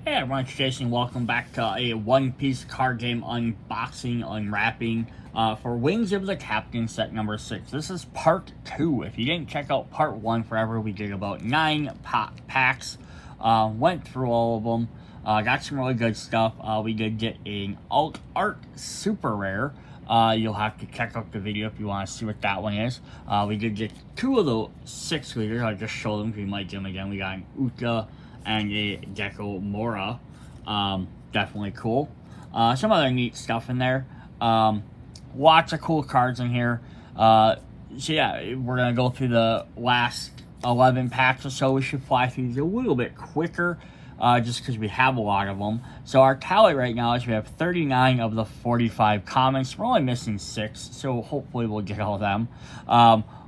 Hey everyone, it's Jason. Welcome back to a One Piece card game unboxing, unwrapping for Wings of the Captain set number 6. This is part 2. If you didn't check out part 1 forever, we did about 9 packs. Went through all of them. Got some really good stuff. We did get an Alt Art Super Rare. You'll have to check out the video if you want to see what that one is. We did get 2 of the 6 leaders. I'll just show them if you might do them again. We got an Uta and a Gecko Mora. Definitely cool. Some other neat stuff in there. Lots of cool cards in here. So yeah, we're going to go through the last 11 packs or so. We should fly through these a little bit quicker, just because we have a lot of them. So our tally right now is we have 39 of the 45 commons. We're only missing 6, so hopefully we'll get all of them.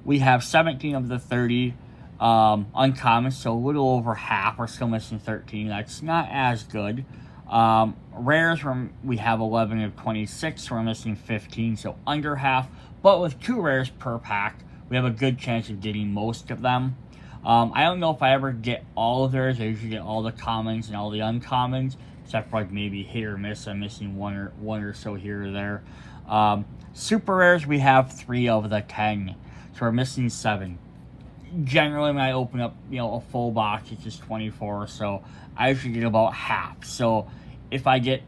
We have 17 of the 30 uncommon, so a little over half. We're still missing 13. That's not as good. Rares, we have 11 of 26, so we're missing 15, so under half. But with 2 rares per pack, we have a good chance of getting most of them. I don't know if I ever get all of theirs. I usually get all the commons and all the uncommons, except for like maybe hit or miss. I'm missing one or so here or there. Super rares, we have 3 of the 10, so we're missing 7. Generally, when I open up, a full box, it's just 24 or so. I usually get about half. So if I get,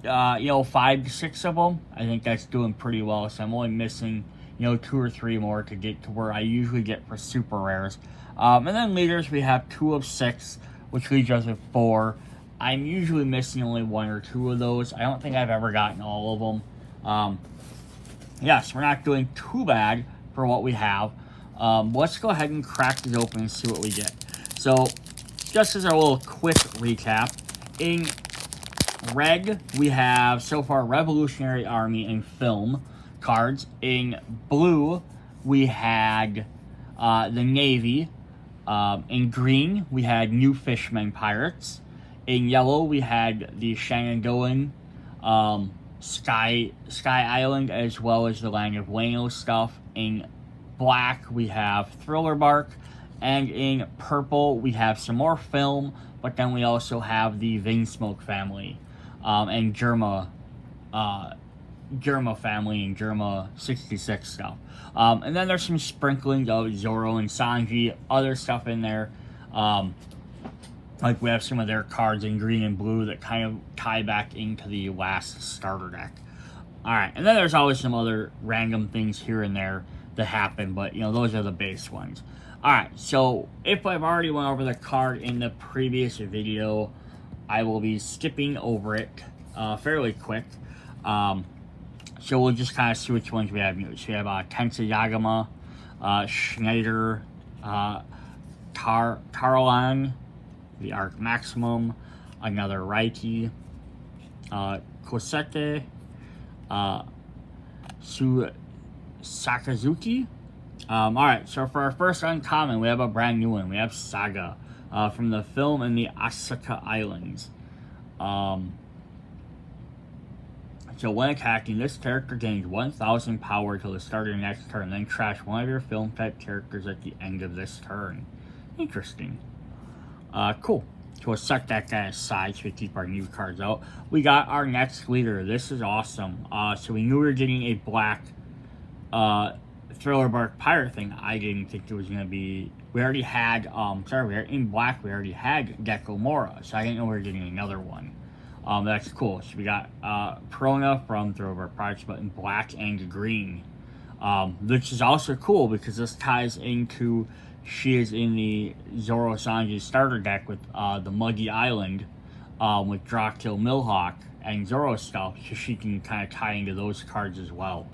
5 to 6 of them, I think that's doing pretty well. So I'm only missing, 2 or 3 more to get to where I usually get for super rares. And then leaders, we have 2 of 6, which leaves us with 4. I'm usually missing only 1 or 2 of those. I don't think I've ever gotten all of them. Yes, we're not doing too bad for what we have. Let's go ahead and crack these open and see what we get. So, just as a little quick recap, in red, we have so far Revolutionary Army and film cards. In blue, we had the Navy. In green, we had New Fishmen Pirates. In yellow, we had the Shenandoah Sky Island, as well as the Land of Wano stuff. In black, we have Thriller Bark, and in purple, we have some more film, but then we also have the Vinsmoke family, and Germa family and Germa 66 stuff. And then there's some sprinkling of Zoro and Sanji, other stuff in there. Like we have some of their cards in green and blue that kind of tie back into the last starter deck. Alright, and then there's always some other random things here and there that happen, but those are the base ones. Alright, so if I've already went over the card in the previous video, I will be skipping over it fairly quick. So we'll just kind of see which ones we have new. So we have Tensei Yagama, Schneider, Tarolan, the Arc Maximum, another Raiki, Kosete, Sakazuki. Alright, so for our first uncommon, we have a brand new one. We have Saga from the film in the Asuka Islands. So when attacking, this character gains 1,000 power till the start of your next turn, then trash one of your film type characters at the end of this turn. Interesting. Cool. So we'll set that guy aside so we keep our new cards out. We got our next leader. This is awesome. So we knew we were getting a black Thriller Bark Pirate thing. I didn't think it was going to be... We already had... in black we already had Gecko Mora, so I didn't know we were getting another one. That's cool. So we got Prona from Thriller Bark Pirates, but in black and green. Which is also cool because this ties into... She is in the Zoro Sanji starter deck with the Muggy Island with Drakil Milhawk and Zoro stuff, so she can kind of tie into those cards as well.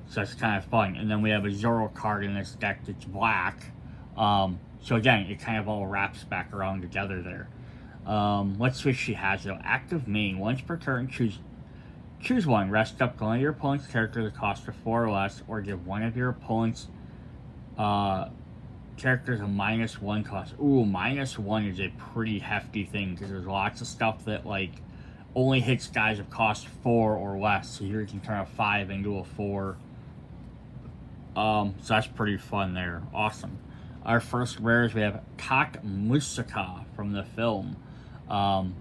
So that's kind of fun. And then we have a Zoro card in this deck that's black. So again, it kind of all wraps back around together there. Let's see what she has though. Active main. Once per turn, choose one. Rest up to one of your opponent's character that costs 4 or less, or give one of your opponent's characters a -1 cost. Ooh, -1 is a pretty hefty thing because there's lots of stuff that like only hits guys that cost 4 or less. So here you can turn a 5 into a 4. So that's pretty fun there. Awesome. Our first rares, we have Tak Musaka from the film. Um,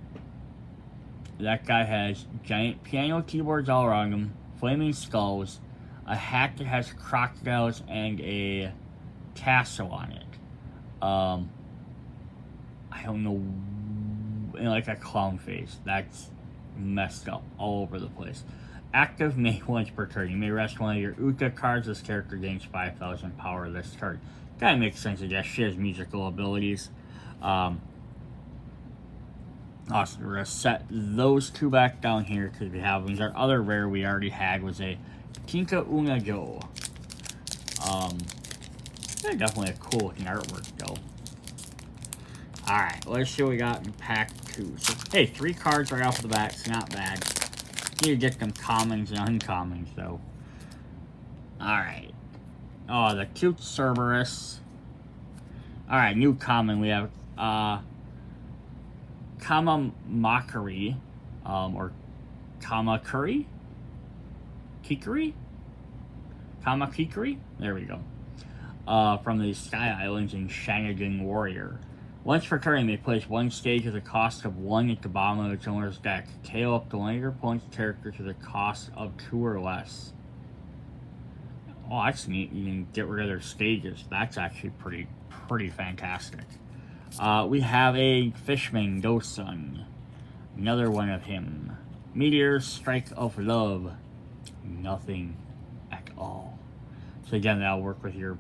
that guy has giant piano keyboards all around him, flaming skulls, a hat that has crocodiles and a tassel on it. I don't know, and like a clown face. That's messed up all over the place. Active May once per turn. You may rest one of your Uka cards. This character gains 5,000 power this turn. That makes sense, I guess. She has musical abilities. Awesome. We're going to set those two back down here because we have them. Our other rare we already had was a Tinka Unajo. They're definitely a cool looking artwork, though. Alright, let's see what we got in pack 2. So, hey, 3 cards right off the bat. It's not bad. Need to get them commons and uncommons, though. Alright. Oh, the cute Cerberus. Alright, new common. We have, Kamamakari. Or Kamakuri? Kikuri? Kamakikuri? There we go. From the Sky Islands in Shanagin Warrior. Once per turn, you may place one stage at the cost of 1 at the bottom of its owner's deck. KO up to one of your opponent's characters at the cost of 2 or less. Oh, that's neat. You can get rid of their stages. That's actually pretty fantastic. We have a Fishman Dosun. Another one of him. Meteor Strike of Love. Nothing at all. So again, that'll work with your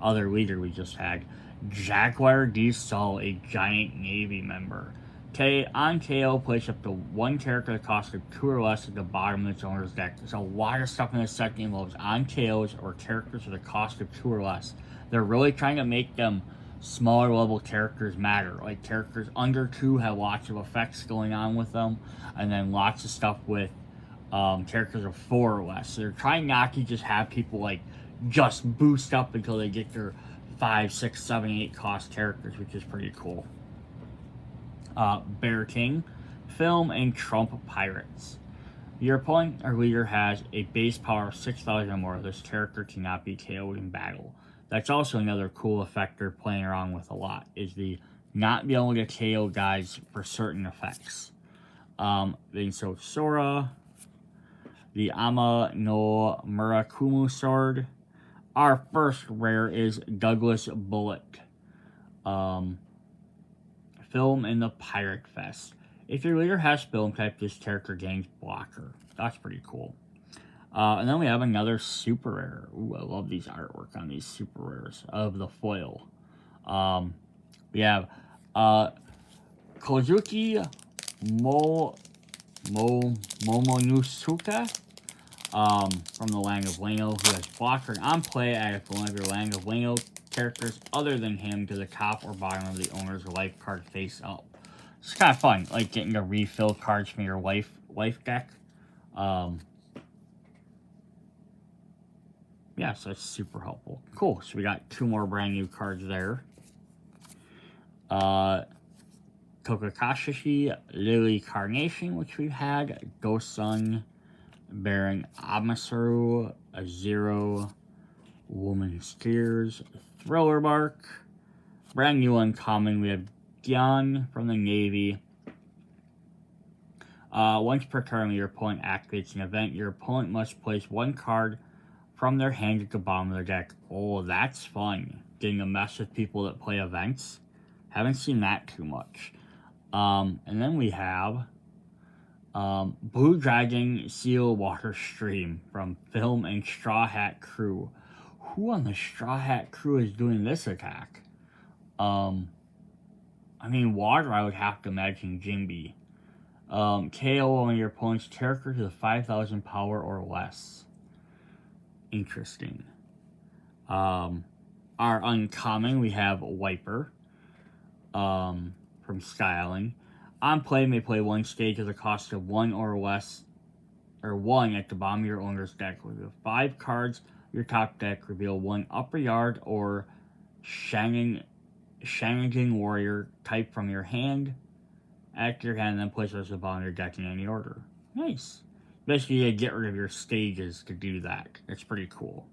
other leader we just had. Jaguar D. Sol, a giant Navy member. On KO, place up to 1 character at the cost of 2 or less at the bottom of its owner's deck. There's a lot of stuff in this set that involves on KOs or characters at the cost of 2 or less. They're really trying to make them smaller level characters matter. Like characters under 2 have lots of effects going on with them, and then lots of stuff with characters of 4 or less. So they're trying not to just have people like just boost up until they get their 5, 6, 7, 8 cost characters, which is pretty cool. Bear King, Film, and Trump Pirates. Your opponent or leader has a base power of 6,000 or more. This character cannot be KO'd in battle. That's also another cool effect they're playing around with a lot, is the not be able to KO guys for certain effects. Then so Sora, the Ama no Murakumu Sword. Our first rare is Douglas Bullet. Film in the Pirate Fest. If your leader has film type, this character gains blocker. That's pretty cool. And then we have another super rare. Ooh, I love these artwork on these super rares of the foil. We have Kozuki Momonosuke from the Land of Wano, who has blocker on play. Add one of your Land of Wano characters other than him to the top or bottom of the owner's life card face up. It's kind of fun, like getting to refill cards from your life deck. Yeah, so that's super helpful. Cool, so we got 2 more brand new cards there. Tokakashi Lily Carnation, which we've had. Ghost Sun, Baron Amasaru, a 0, Woman's Tears, Thriller Bark. Brand new uncommon, we have Dion from the Navy. Once per turn, your opponent activates an event. Your opponent must place 1 card from their hand at the bottom of their deck. Oh, that's fun. Getting to mess with people that play events. Haven't seen that too much. And then we have Blue Dragon Seal Water Stream from Film and Straw Hat Crew. Who on the Straw Hat Crew is doing this attack? I mean, water, I would have to imagine Jimby. KO on your opponent's character to 5,000 power or less. Interesting. Our uncommon, we have Wiper from Sky Island. On play, may play 1 stage at the cost of 1 or less, or 1 at the bottom of your owner's deck. Reveal 5 cards, your top deck. Reveal 1 Upper Yard or Shanagin Warrior type from your hand. Add to your hand, and then place those above your deck in any order. Nice. Basically, you get rid of your stages to do that. It's pretty cool.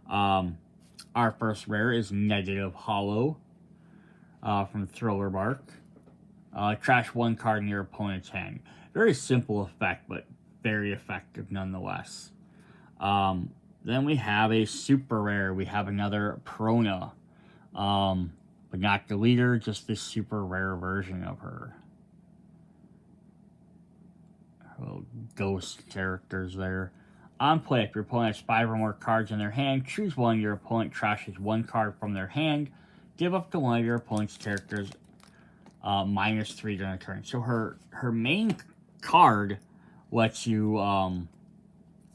Our first rare is Negative Hollow from Thriller Bark. Trash one card in your opponent's hand. Very simple effect, but very effective nonetheless. Then we have a super rare. We have another Prona. But not the leader, just this super rare version of her. Little ghost characters there. On play, if your opponent has 5 or more cards in their hand, choose one. Your opponent trashes 1 card from their hand. Give up to one of your opponent's characters -3 during a turn. So her main card lets you,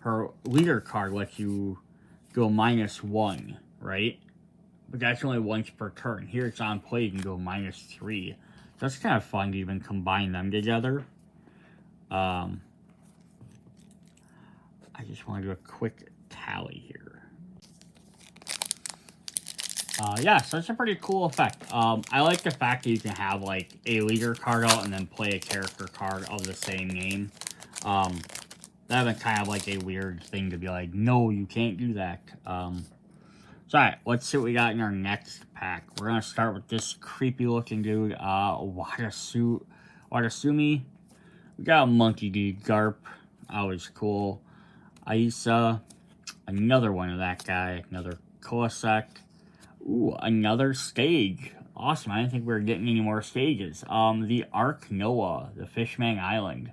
her leader card lets you go -1, right? But that's only once per turn. Here it's on play, you can go -3. That's kind of fun to even combine them together. I just want to do a quick tally here. Yeah, so it's a pretty cool effect. I like the fact that you can have like a leader card out and then play a character card of the same name. That would kind of like a weird thing to be like, no, you can't do that. So, alright, let's see what we got in our next pack. We're going to start with this creepy looking dude, Watasumi. We got a Monkey Dude, Garp. Always cool. Aisa. Another one of that guy. Another Kosek. Ooh, another stage. Awesome. I didn't think we were getting any more stages. The Ark Noah, the Fishman Island.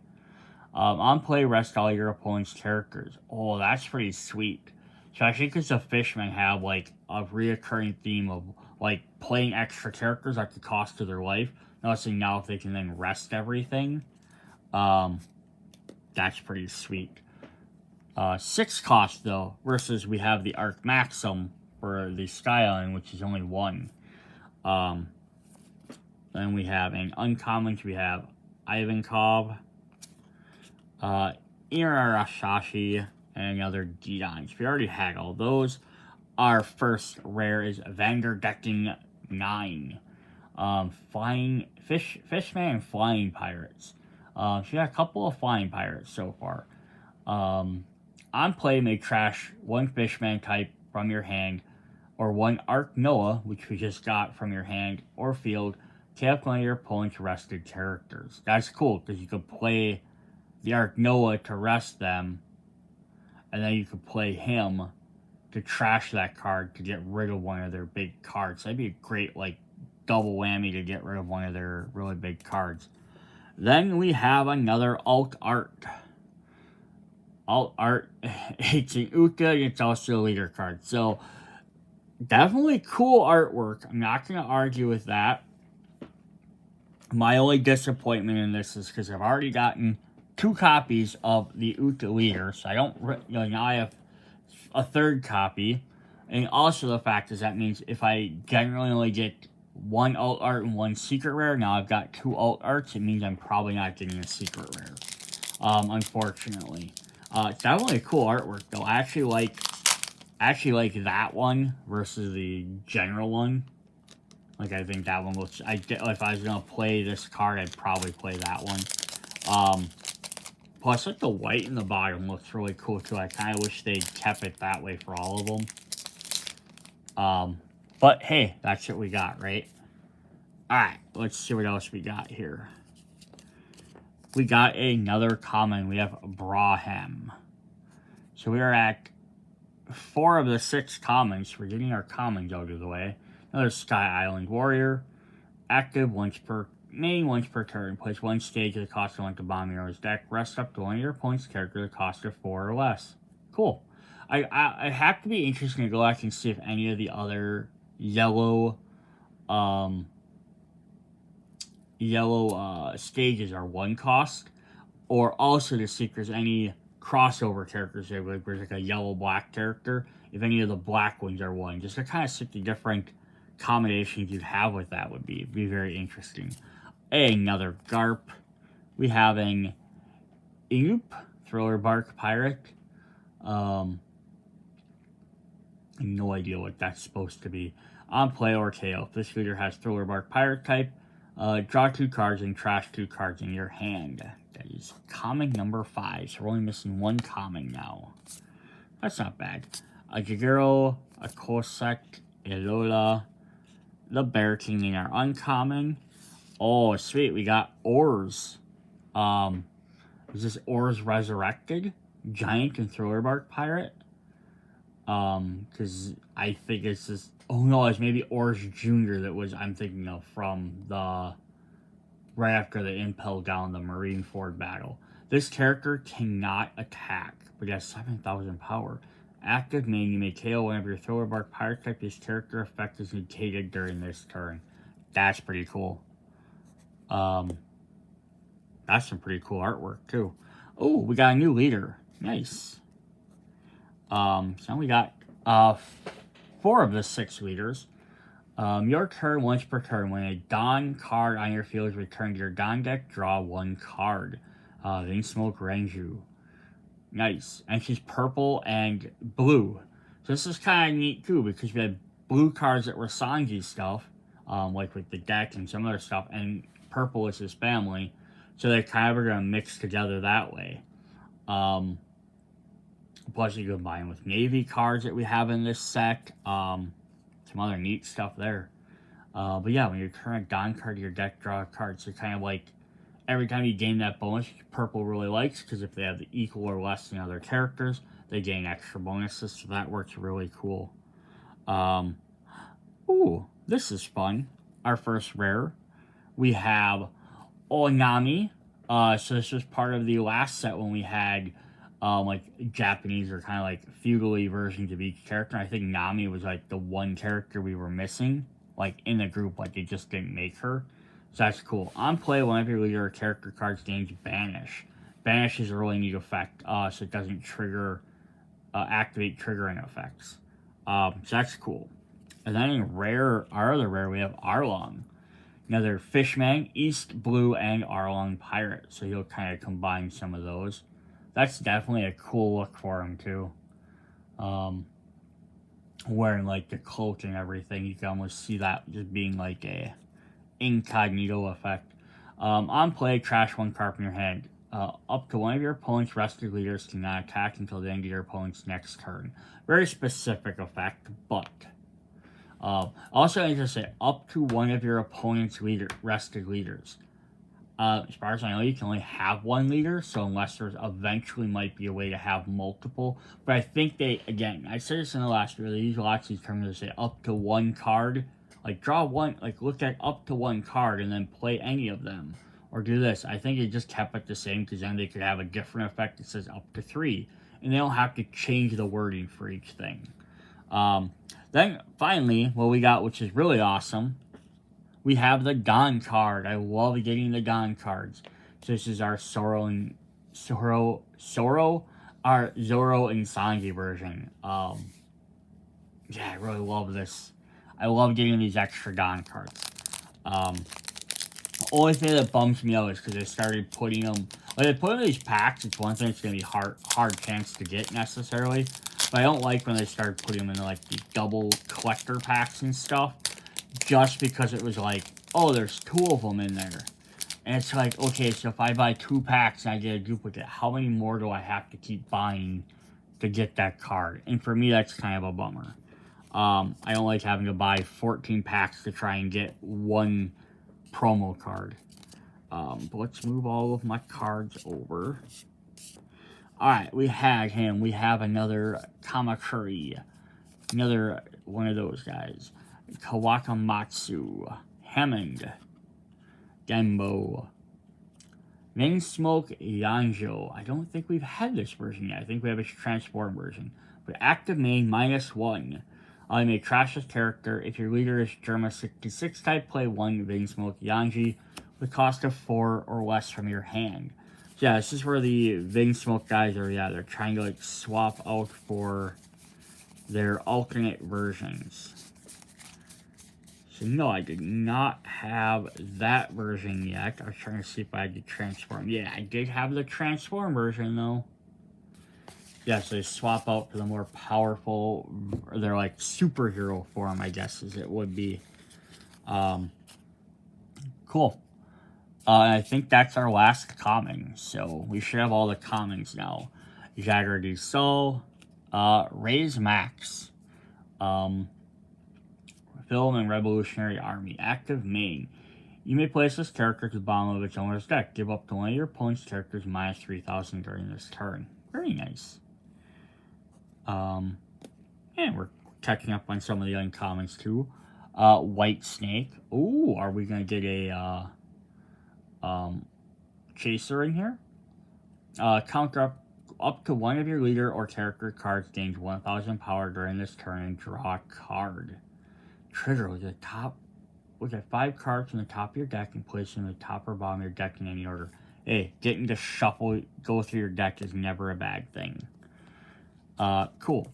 On play, rest all your opponent's characters. Oh, that's pretty sweet. Especially because the Fishmen have, like, a reoccurring theme of, like, playing extra characters at the cost of their life. Noticing now if they can then rest everything. That's pretty sweet. 6 cost, though, versus we have the Arc Maxim for the Sky Island, which is only 1. Then we have an uncommon, we have Ivankov, Irarashashi, and another Didons. We already had all those. Our first rare is Vanderdecking 9. Fishman and Flying Pirates. So we got a couple of Flying Pirates so far. On play, may trash 1 Fishman type from your hand, or 1 Ark Noah, which we just got from your hand or field. Tap one of your opponent's rested characters. That's cool, because you could play the Ark Noah to rest them, and then you could play him to trash that card to get rid of one of their big cards. That'd be a great, like, double whammy to get rid of one of their really big cards. Then we have another Alt Art. Alt Art, it's an Uta, and it's also a leader card. So, definitely cool artwork. I'm not going to argue with that. My only disappointment in this is because I've already gotten 2 copies of the Uta leader, so I don't, now I have a 3rd copy. And also the fact is that means if I generally only get 1 alt art and 1 secret rare, now I've got 2 alt arts, it means I'm probably not getting a secret rare, unfortunately. It's definitely a cool artwork, though. I actually like that one versus the general one. Like, I think that one looks, if I was going to play this card, I'd probably play that one. Plus, like, the white in the bottom looks really cool, too. I kind of wish they'd kept it that way for all of them. But, hey, that's what we got, right? Alright, let's see what else we got here. We got another common. We have Braham. So we are at 4 of the 6 commons. We're getting our commons out of the way. Another Sky Island Warrior. Active once per turn. Place 1 stage at the cost of 1 to bomb your deck. Rest up to one of your opponent's character at the cost of 4 or less. Cool. I have to be interested to go back and see if any of the other yellow stages are 1 cost, or also to see if there's any crossover characters there, like there's like a yellow-black character, if any of the black ones are 1, just to kind of see the different combinations you'd have with that would be very interesting. Another Garp. We have an Inoop, Thriller Bark Pirate. No idea what that's supposed to be. On play or KO, if this leader has Thriller Bark Pirate type, draw 2 cards and trash 2 cards in your hand. That is common number 5, so we're only missing 1 common now. That's not bad. A Jagero, a Kosek, a Lola, the Bear King in our uncommon. Oh, sweet. We got Ors. Is this Ors Resurrected? Giant and Thriller Bark Pirate? Because I think it's this. Oh no, it's maybe Ors Jr. that was I'm thinking of from the right after the Impel down the Marineford battle. This character cannot attack, but he has 7,000 power. Active main, you may KO one of your Thriller Bark Pirate type. This character effect is negated during this turn. That's pretty cool. That's some pretty cool artwork too. Oh, we got a new leader. Nice. So we got 4 of the 6 leaders. Your turn, once per turn. When a Dawn card on your field is returned to your Dawn deck, draw 1 card. Vinsmoke Renju. Nice. And she's purple and blue. So this is kind of neat too, because we had blue cards that were Sanji stuff, like with the deck and some other stuff, and purple is his family. So they kind of are going to mix together that way. Plus you combine with Navy cards that we have in this set. Some other neat stuff there. But yeah, when you turn a Dawn card to your deck, draw a card. So kind of like every time you gain that bonus, purple really likes, because if they have the equal or less than other characters, they gain extra bonuses. So that works really cool. Ooh, this is fun. Our first rare. We have Onami. So this was part of the last set when we had like Japanese or kind of like feudally versions of each character. I think Nami was like the one character we were missing, like in the group, like they just didn't make her. So that's cool. On play, whenever your leader or character cards gains Banish. Banish is a really neat effect, so it doesn't trigger, activate triggering effects. So that's cool. And then in rare, our other rare, we have Arlong. Another Fishman, East Blue, and Arlong Pirate. So you'll kind of combine some of those. That's definitely a cool look for him too. Wearing like the cloak and everything, you can almost see that just being like a incognito effect. On play, trash 1 card from your hand. Up to one of your opponent's rested leaders cannot attack until the end of your opponent's next turn. Very specific effect, but also I need to say up to one of your opponent's rested leaders. As far as I know, you can only have 1 leader, so unless there's eventually might be a way to have multiple. But I think they, again, I said this in the last video, they use lots of these terms to say up to 1 card. Like draw 1, like look at up to 1 card and then play any of them. Or do this. I think they just kept it the same because then they could have a different effect that says up to 3. And they don't have to change the wording for each thing. Then finally, what we got, which is really awesome, we have the Dawn card. I love getting the Dawn cards. So this is our our Zoro and Sanji version. Yeah, I really love this. I love getting these extra Dawn cards. Only thing that bums me out is because they started putting them, like they put them in these packs. It's one thing it's gonna be hard chance to get necessarily, but I don't like when they started putting them in like the double collector packs and stuff. Just because it was like, oh, there's 2 of them in there. And it's like, okay, so if I buy 2 packs and I get a duplicate, how many more do I have to keep buying to get that card? And for me, that's kind of a bummer. I don't like having to buy 14 packs to try and get 1 promo card. But let's move all of my cards over. Alright, we had him. We have another Kamakuri. Another one of those guys. Kawakamatsu, Hammond, Genbo, Vinsmoke Yanjo. I don't think we've had this version yet. I think we have a transform version. But active main -1. You may trash this character. If your leader is Germa 66 type, play 1 Vinsmoke Yanji with cost of 4 or less from your hand. So yeah, this is where the Vinsmoke guys are. Yeah, they're trying to like swap out for their alternate versions. So no, I did not have that version yet. I was trying to see if I could transform. Yeah, I did have the transform version though. Yeah, so they swap out for the more powerful, or they're like superhero form, I guess, as it would be. Cool. I think that's our last common. So we should have all the commons now. Jagger du Sol, Raise Max, Film and Revolutionary Army, active main. You may place this character to the bottom of its owner's deck. Give up to one of your opponent's characters minus 3,000 during this turn. Very nice. And we're catching up on some of the uncommons too. White Snake. Ooh, are we gonna get a Chaser in here? Counter up to one of your leader or character cards gains 1,000 power during this turn and draw a card. Trigger with the 5 cards from the top of your deck and place them in the top or bottom of your deck in any order. Hey, getting to shuffle, go through your deck is never a bad thing. Cool.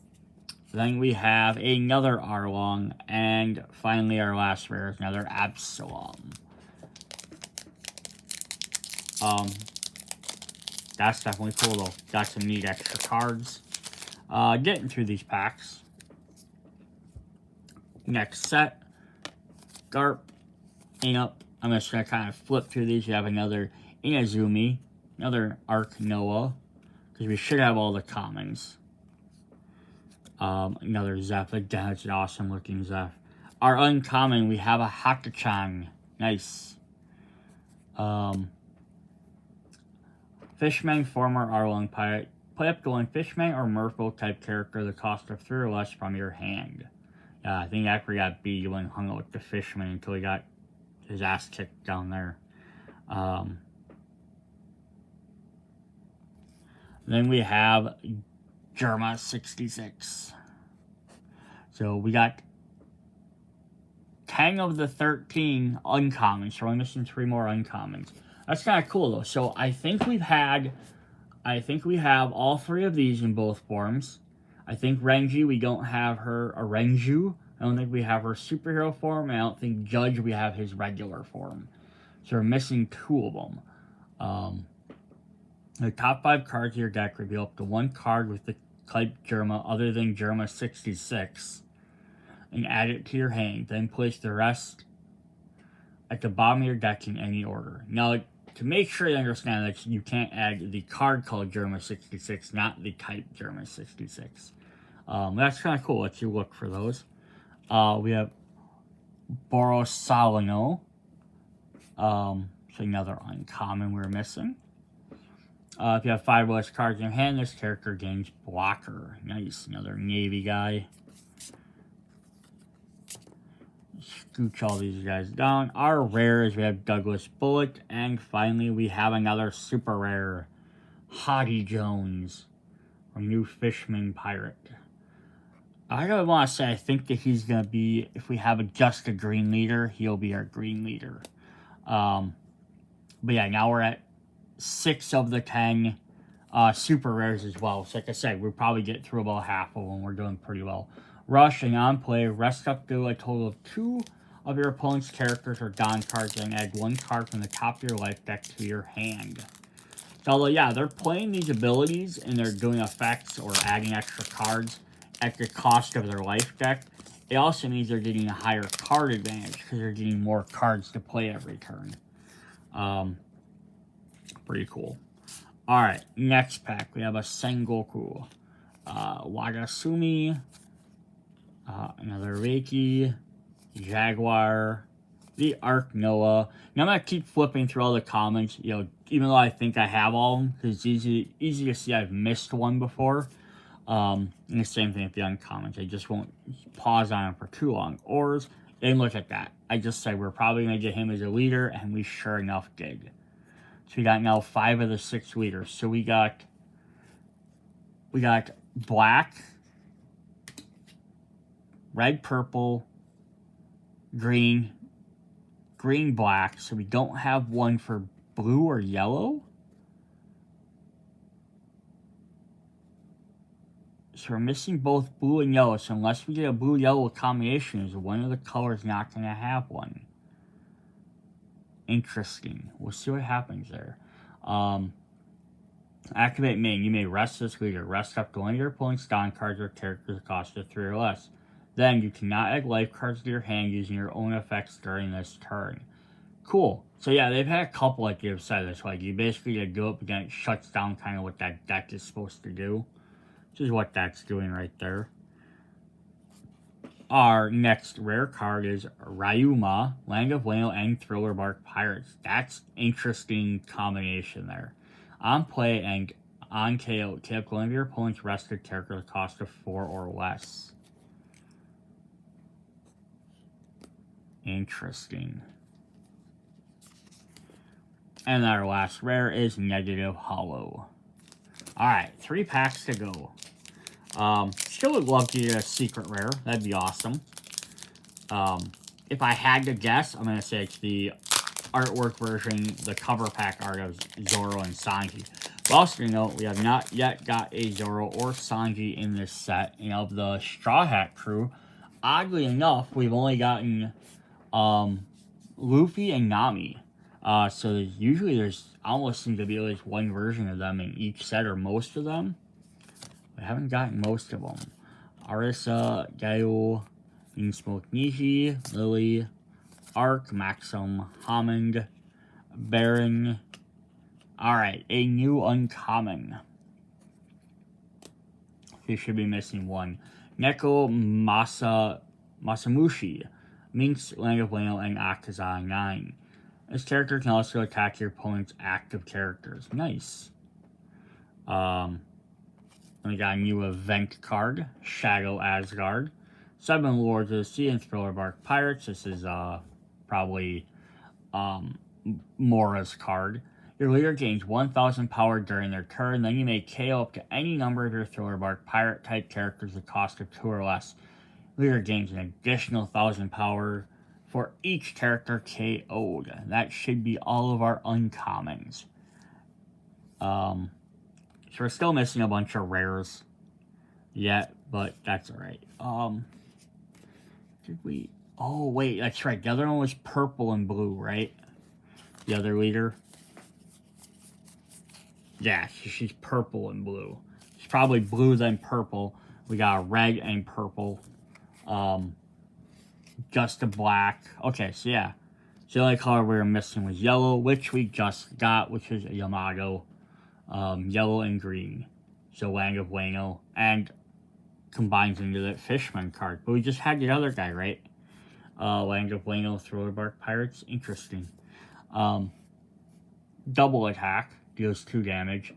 Then we have another Arlong, and finally our last rare is another Absalom. That's definitely cool though. Got some neat extra cards. Getting through these packs. Next set. Garp. I'm just going to kind of flip through these. You have another Inazumi. Another Arc Noah. Because we should have all the commons. Another Zeph. Again, it's an awesome looking Zeph. Our uncommon, we have a Hakachan. Nice. Fishman, former Arlong pirate. Play up to one Fishman or Merfolk type character, the cost of 3 or less from your hand. Yeah, I think Akri got beat when hung out with the Fishman until he got his ass kicked down there. Then we have Germa 66. So we got 10 of the 13 uncommons. So we're missing 3 more uncommons. That's kind of cool though. So I think we have all 3 of these in both forms. I think Renji, we don't have her, or Renju. I don't think we have her superhero form. And I don't think Judge, we have his regular form. So we're missing 2 of them. The top 5 cards of your deck reveal up to 1 card with the type Germa other than Germa 66. And add it to your hand. Then place the rest at the bottom of your deck in any order. Now, to make sure you understand that you can't add the card called Germa 66, not the type Germa 66. That's kind of cool. Let's you look for those. We have Borosalino. So another uncommon we're missing. If you have 5 or less cards in your hand, this character gains Blocker. Nice. Another Navy guy. Scooch all these guys down. Our rares, we have Douglas Bullock, and finally we have another super rare, Hottie Jones, our new Fishman pirate. I don't want to say I think that he's going to be, if we have just a green leader, he'll be our green leader. But yeah, now we're at 6 of the 10 super rares as well. So like I said, we'll probably get through about half of them. We're doing pretty well. Rush and on play, rest up to a total of 2 of your opponent's characters or Don cards and add 1 card from the top of your life deck to your hand. So, although, yeah, they're playing these abilities and they're doing effects or adding extra cards at the cost of their life deck, it also means they're getting a higher card advantage because they're getting more cards to play every turn. Pretty cool. Alright, next pack, we have a Sengoku, Wagasumi, another Reiki, Jaguar, the Arc Noah. Now I'm going to keep flipping through all the comments, even though I think I have all of them, because it's easy to see I've missed one before. And the same thing with the uncommons. I just won't pause on them for too long. Ors, and look at that. I just said we're probably going to get him as a leader, and we sure enough did. So we got now 5 of the 6 leaders. So we got black, red, purple, green, black. So we don't have one for blue or yellow. So we're missing both blue and yellow. So unless we get a blue-yellow combination, is one of the colors not going to have one. Interesting. We'll see what happens there. Activate main. You may rest this leader. Rest up to one of your opponent's Don cards or characters that cost you 3 or less. Then you cannot add life cards to your hand using your own effects during this turn. Cool. So yeah, they've had a couple like you've said this. Like you basically do it, but then it shuts down kind of what that deck is supposed to do. Which is what that's doing right there. Our next rare card is Ryuma, Land of Whale and Thriller Bark Pirates. That's interesting combination there. On play and on KO, tip one of your opponent's rested character at a cost of 4 or less. Interesting. And our last rare is Negative Hollow. Alright, 3 packs to go. Still would love to get a secret rare. That'd be awesome. If I had to guess, I'm going to say it's the artwork version, the cover pack art of Zoro and Sanji. But also, note, we have not yet got a Zoro or Sanji in this set. And of the Straw Hat crew, oddly enough, we've only gotten Luffy and Nami. So there's almost seems to be at least one version of them in each set, or most of them. We haven't gotten most of them. Arisa, Gaio, Smoke Nishi, Lily, Arc, Maxim, Hammond, Baron. Alright, a new uncommon. We should be missing one. Neko Masamushi, Minx, Land of Whale, and Akaza 9. This character can also attack your opponent's active characters. Nice. We got a new event card, Shadow Asgard. 7 Lords of the Sea and Thriller Bark Pirates. This is probably Mora's card. Your leader gains 1,000 power during their turn. Then you may KO up to any number of your Thriller Bark Pirate type characters at the cost of 2 or less. Leader gains an additional 1,000 power for each character KO'd. That should be all of our uncommons. So we're still missing a bunch of rares yet, but that's alright. Did we... Oh, wait, that's right. The other one was purple and blue, right? The other leader. Yeah, she's purple and blue. She's probably blue then purple. We got red and purple. Just a black. Okay, so yeah. So the only color we were missing was yellow, which we just got, which is a Yamato. Yellow and green. So Land of Whale. And combines into that Fishman card. But we just had the other guy, right? Land of Whale, Thriller Bark Pirates. Interesting. Double attack. Deals 2 damage.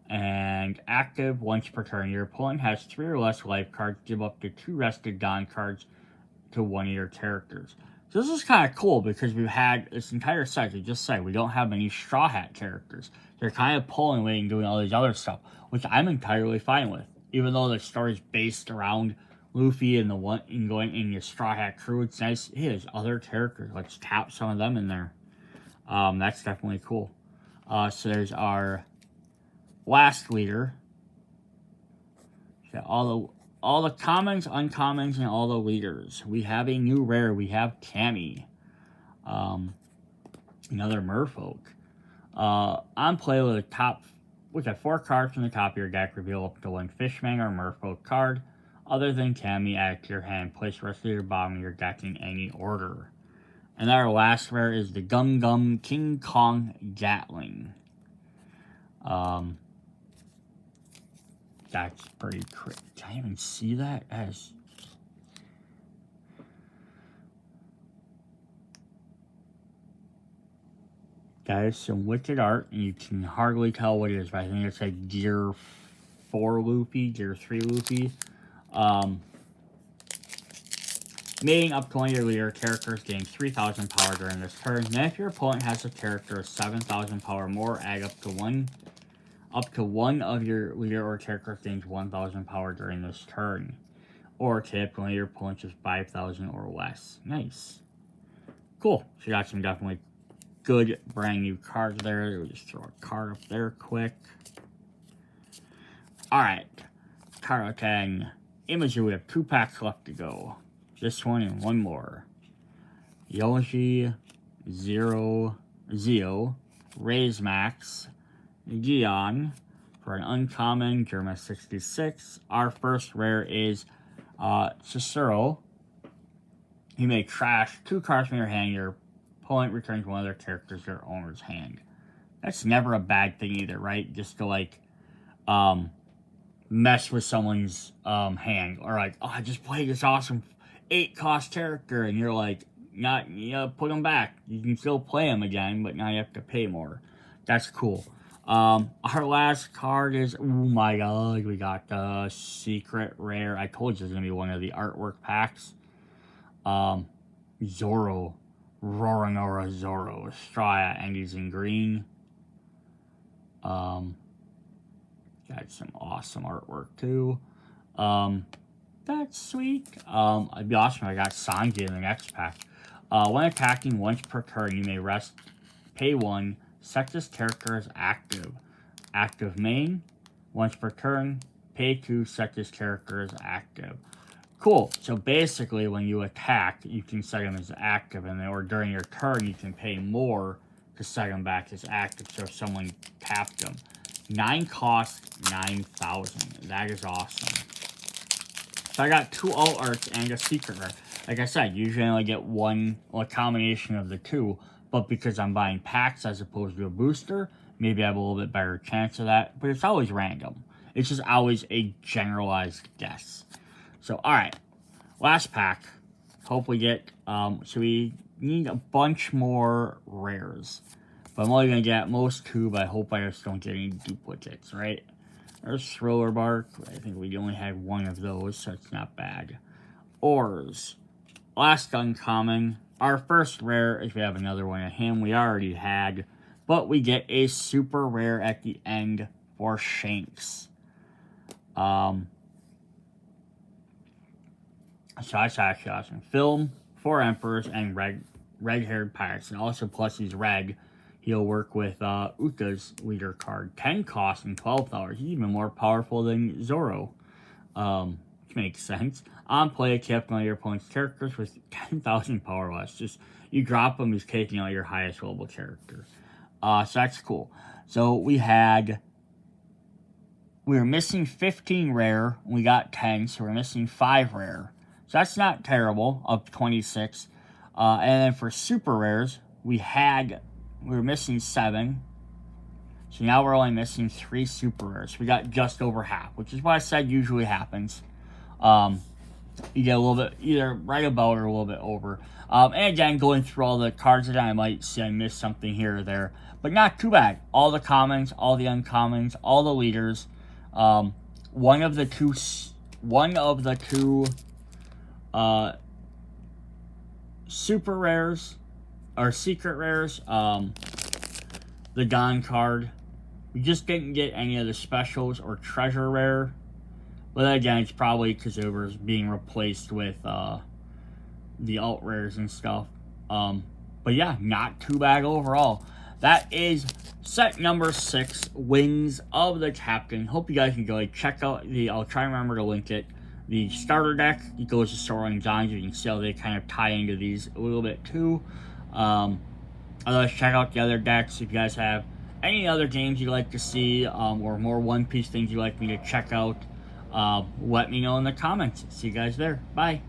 And active once per turn. Your opponent has 3 or less life cards. Give up to 2 rested Don cards to one of your characters. So this is kind of cool because we've had this entire set, to just say, we don't have any Straw Hat characters. They're kind of pulling away and doing all these other stuff, which I'm entirely fine with. Even though the story's based around Luffy and the one and going in your Straw Hat crew, it's nice. Hey, there's other characters. Let's tap some of them in there. That's definitely cool. So there's our last leader. So all the commons, uncommons, and all the leaders. We have a new rare. We have Cammy. Another merfolk. On play with a top, which have 4 cards from the top of your deck, reveal up to 1 Fishman or merfolk card. Other than Cammy, add to your hand. Place the rest of your bottom of your deck in any order. And our last rare is the Gum Gum King Kong Gatling. That's pretty crazy. Can I even see that as... That is some wicked art, and you can hardly tell what it is, but I think it's like Gear 4 Luffy, Gear 3 Luffy. Mating up to one of your leader characters gains 3,000 power during this turn. Then if your opponent has a character of 7,000 power or more, add up to one of your leader or characters gains 1,000 power during this turn. Or tip, one of your opponents is 5,000 or less. Nice. Cool. So you got some definitely good brand new cards there. We'll just throw a card up there quick. Alright. Card 10. Imagery, we have 2 packs left to go. This one and one more. Yoshi, Zio, Raise Max, Gion for an uncommon, Germa 66. Our first rare is Cicero. You may trash 2 cards from your hand. Your opponent returns one of their characters to their owner's hand. That's never a bad thing either, right? Just to like mess with someone's hand. Or like, oh, I just played this awesome 8-cost character, and you're like, not, put them back. You can still play them again, but now you have to pay more. That's cool. Our last card is, oh my god, we got the secret rare. I told you it's gonna be one of the artwork packs. Zoro, Roronoa Zoro, Straya, and he's in green. Got some awesome artwork too. That's sweet. It'd be awesome if I got Sanji in the next pack. When attacking once per turn, you may pay 1, set this character as active. Active main, once per turn, pay 2, set this character as active. Cool. So basically, when you attack, you can set him as active, and then, or during your turn, you can pay more to set him back as active. So if someone tapped him, 9 cost, 9,000. That is awesome. So I got 2 alt arts and a secret rare. Like I said, usually I only get one, or a combination of the 2, but because I'm buying packs as opposed to a booster, maybe I have a little bit better chance of that, but it's always random. It's just always a generalized guess. So, alright, last pack. Hope we get, so we need a bunch more rares. But I'm only going to get at most 2, but I hope I just don't get any duplicates, right? There's Thriller Bark. I think we only had 1 of those, so it's not bad. Ores. Last uncommon. Our first rare, if we have another one of him, we already had. But we get a super rare at the end for Shanks. So that's actually awesome. Film, 4 Emperors, and red-haired pirates. And also, plus he's red. He'll work with Uka's leader card. 10 cost and 12 He's even more powerful than Zoro. Which makes sense. On play, equip one of your opponent's characters with 10,000 power less. Just, you drop him, he's taking out your highest level character. So that's cool. So we were missing 15 rare. We got 10, so we're missing 5 rare. So that's not terrible, up 26. And then for super rares, we were missing 7. So now we're only missing 3 super rares. We got just over half, which is what I said usually happens. You get a little bit, either right about or a little bit over. And again, going through all the cards that I might see I missed something here or there. But not too bad. All the commons, all the uncommons, all the leaders. One of the two super rares, or secret rares, the Gon card. We just didn't get any of the specials or treasure rare. But again, it's probably because it was being replaced with the alt rares and stuff. But yeah, not too bad overall. That is set number 6, Wings of the Captain. Hope you guys can go check out I'll try and remember to link it. The starter deck, it goes to Sora and John. You can see how they kind of tie into these a little bit too. Otherwise, check out the other decks. If you guys have any other games you'd like to see, or more One Piece things you'd like me to check out, let me know in the comments. See you guys there. Bye.